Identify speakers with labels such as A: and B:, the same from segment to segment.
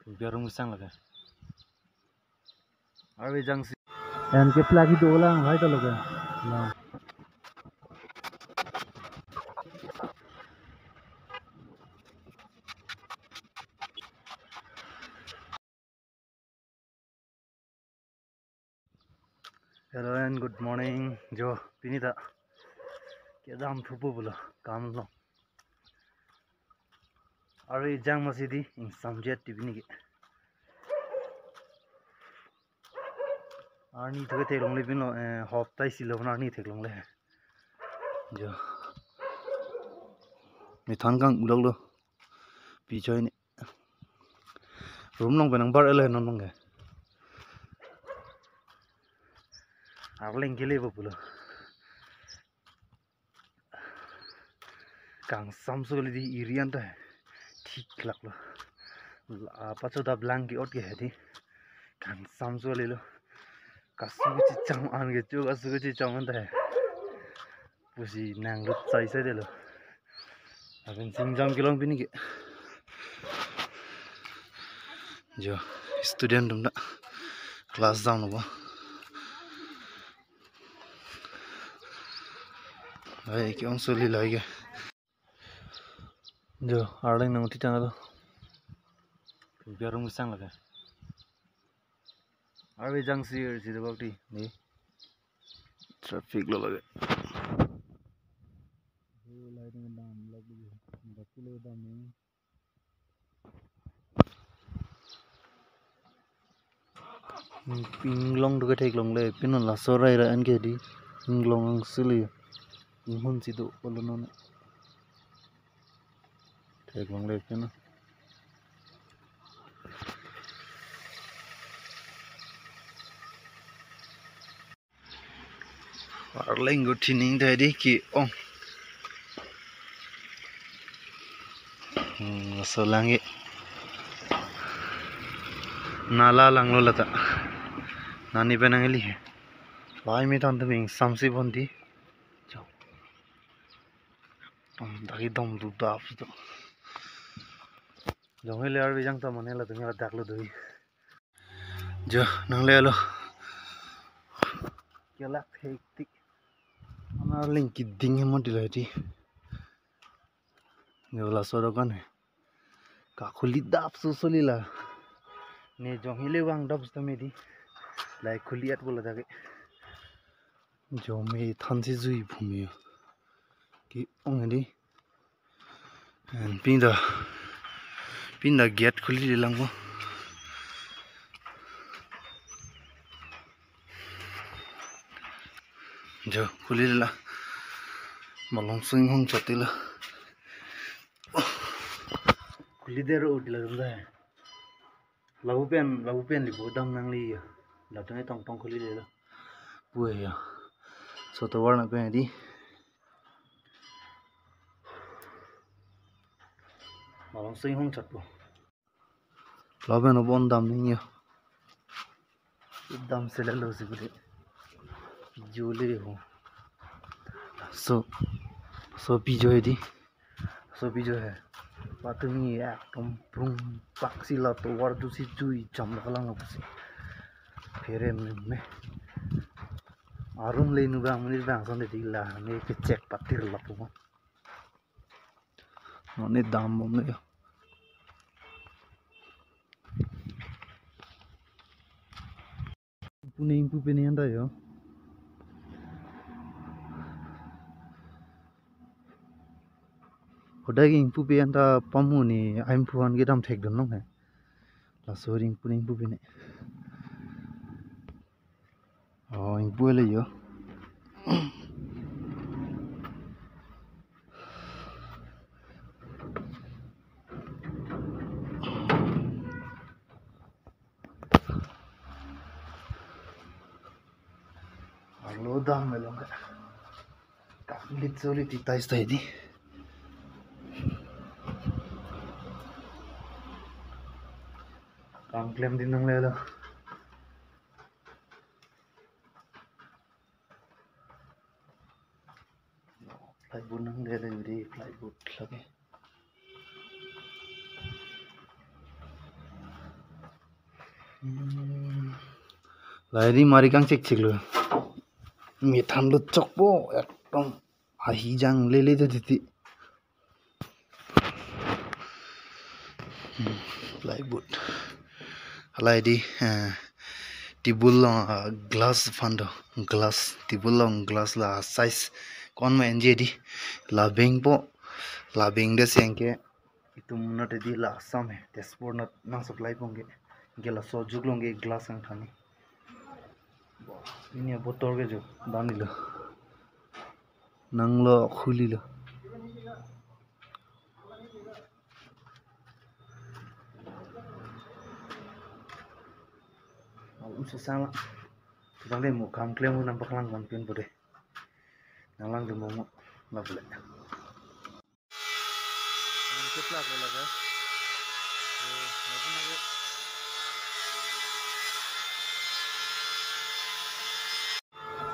A: biar musang lagi. Arway jangsi. And ke lagi dua orang, hai to lagi. Hello and good morning. Jo, pinita. Kya dam thupu bula, kam lo. Arway jang masih di, samjet TV ni ke. Arni thuke tek long le pin lo, hop tai silo na arni tek long le. Jo. Mi than kang ulok lo. Pi choi ni. Room long penang bar ele non long ke. Arling ke le bo pula. Kang samsu le di irian ta hai. ठीक लगलो पाचो दा blankie ओट के हेदी कान सामसो ले लो कसुची चाम आन के जो कसुची चाम अंत है पुसी नांगलो चाय से दे लो अगन सिंगजाम किलोंग पिनी के जो स्टूडेंट तुम ना क्लास जाम लो भाई क्यों सोली लाएगे जो आर्लिंग नमती टांगा लो biar musang lagi. Arway jangsi sih waktu ini traffic lo lagi. Pinglong tu ketek long le, pinon la sorai ra an ke di, pinglong ang sili, pinghun situ polonon. Tek long le pinon. Arling go tining tadi ki ong. Solangi. Nala lang lo lata. Nani penang eli. Why me tan taming samsi bondi. Jauh. Dagi dom du dap tu. Jauh le arway jang ta mane la tu ngela dak lo doi. Jo nang le lo. Kelak hektik. Arling ki ding he modi lati. Nyola sodo kan hai. Kakuli dap susuli la. Ne jong hile wang dap stame di. Lai kuliat bola dake. Jo me thansi zui bhumi ki ong di. And pinda gate khuli dilang ko. Jo khuli dila. Malong swing hong chatila. Khuli dero udila dunda hai. Labu pen libo dam nang li ya. Latang tong khuli dila. Puai ya. So to warna pe di. Malong swing hong chatpo. Labu no bon dam ni ya. Dam se le lo si gule. Jule ho. So pijo hai di. So pijo hai. Patumi ekdom brung paksi la to war du si chui jam lang apusi fere me arum le nu bang mani bang sonde dilla me ke check patir la pu ne dam bom le pune impu pe ne anda yo hodagi impu pe anda pamu ni impu an ge dam thek don no hai la soring pune impu pe ne oh impu le yo lo dam me long ka literally ti tais tai di काम claim दिन नंग ले लो flight board नंग ले रे flight board लगे Lai di mari kang cek cek lo. Mi tham lo chok po ekdom ahi jang lele to diti. Lai but. Lai di tibulong glass fando glass tibulong glass la size kon ma enje di la beng po la beng de sengke itum not di la sam hai dashboard not nang supply pongge gela so juglongge glass ang thani ini botol ke jo dani lo nang lo khuli lo susah Tukang demo kam klem nampak lang kampion bude. Nalang demo mo lable. Keplak laga.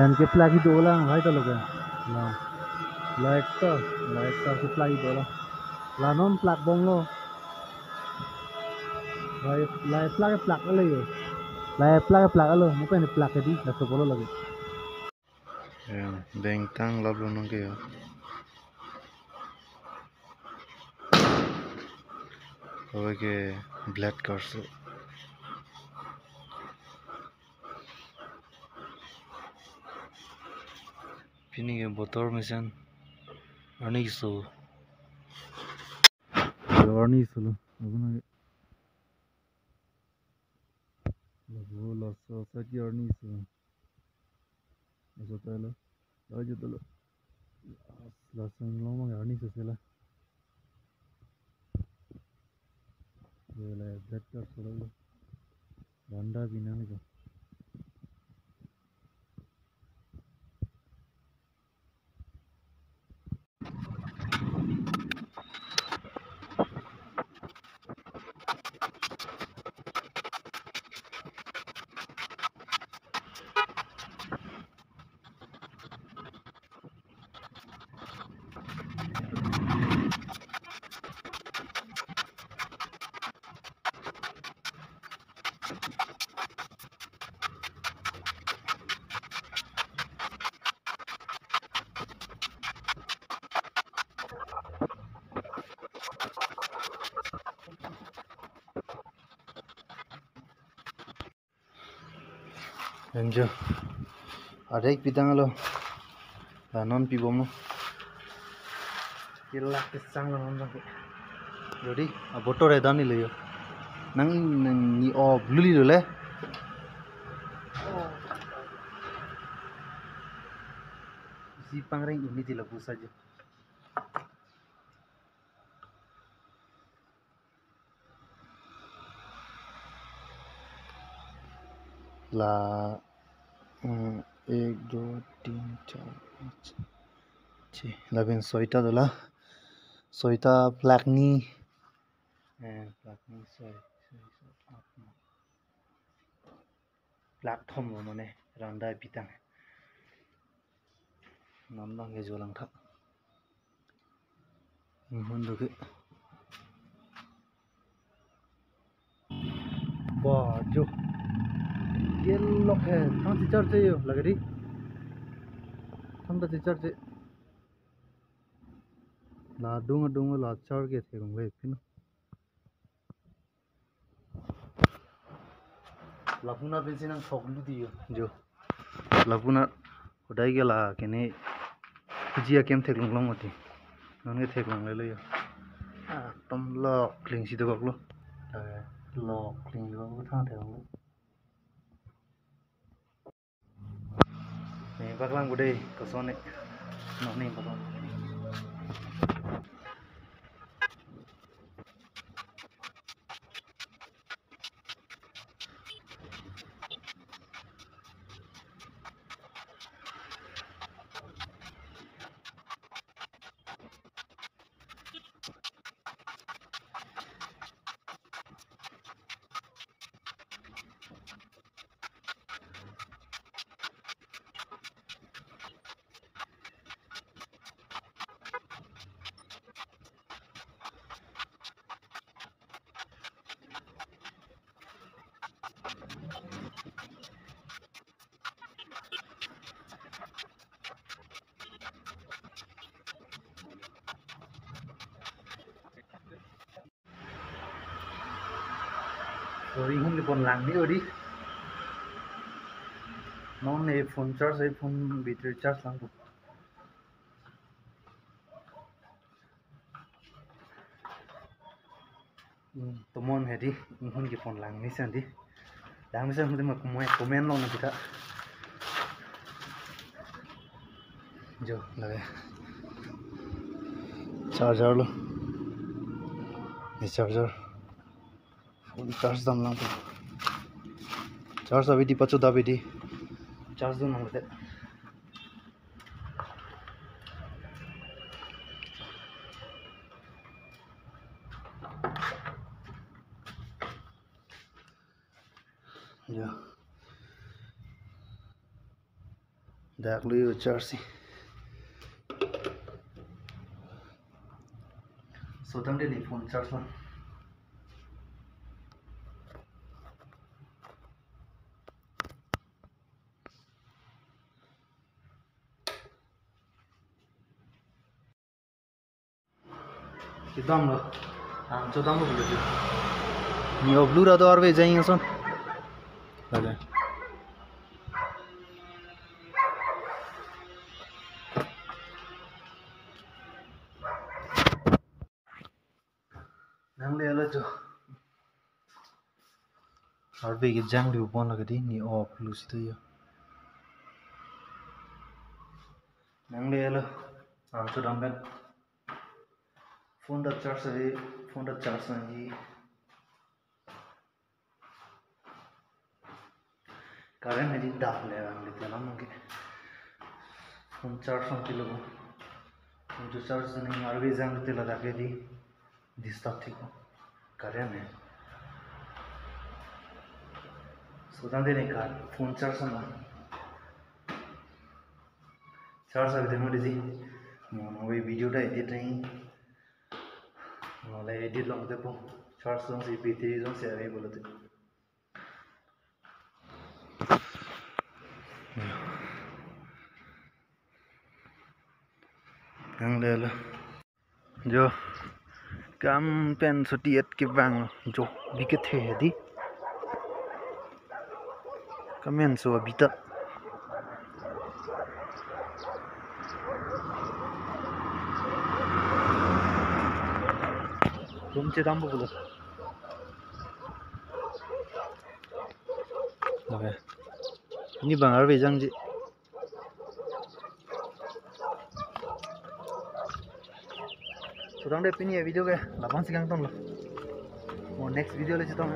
A: And keplak itu ulang, hai to loga. Na. Like to keplak itu ulang. Lanon plak bonglo. Lai plak ale yo. Lai plak alo, mo pen plak di la sopolo lagi. Bengtang lablo nongke yo. Oke black cars. Pini ke botol mesin. Ani so. Ani so lo. Abuna ke. Lagu laso saki ani so. Laso talo. Lagu talo. Laso ngomong ani so sela. Wala black cars lo. Randa binang ko. Enjo. Ada ik pitang lo. Non pi bom no. Kila pisang lo non ke. Jadi botol ada ni le yo. Nang ni blue li le. Si pangreng ini di lagu saja. La 1 2 3 4 5 6 11 soita dola soita plak ni soy plak thom lo mane randa pitang namdang ge jolang thak hundu ke jo yellow है थम teacher से यो लगरी थम तो teacher से ला दूंगा ला चढ़ के थे गंगे फिर लापुना पेंसिल नंग थोकलु दियो जो लापुना उदाई के ला केने जिया केम थे लंग मती नंगे थे लंग ले यो एकदम लो क्लीन सी तो गलो लो क्लीन गलो था थे गलो नहीं पकड़ांग बुडे कसोने नहीं पकड़ांग So ihun ke phone lang ni ori non ne phone charge ai phone battery charge lang ko to mon hedi ihun ke phone lang ni san di lang san de ma comment lo na kita jo lage charger lo ni charger phone charge dam lang ko charge abidi 14 abidi charge do nang de ja dak lu charge so tang de ni phone charge lang एकदम लो हम तो दम बोले थे नी blue रा तो और वे जाएंगे सुन लगे नंगले आलो जो और वे के जंग लियो बोन लगे दी नी ब्लू सी तो यो नंगले आलो हम तो दम बन फोन दा चार्ज है फोन दा चार्ज नहीं कारण है जी डाल ले हम लेते हैं ना फोन चार्ज हम लोगों फोन जो चार्ज नहीं और भी जंग ते लगा के दी दिस्ता ठीक हो कारण है सोचते नहीं कार फोन चार्ज ना चार्ज अभी तक मुझे जी मोनो ये वीडियो टा एडिट नहीं mulai edit long tepo charge long si battery long si ari bola te yang le lo jo kam pen soti et ke bang jo biket the di kamen so bita तुमचे दाम बोलो okay ini bang arbe jang ji so dang de pini video ke 8 sekarang tong lo next video le chitong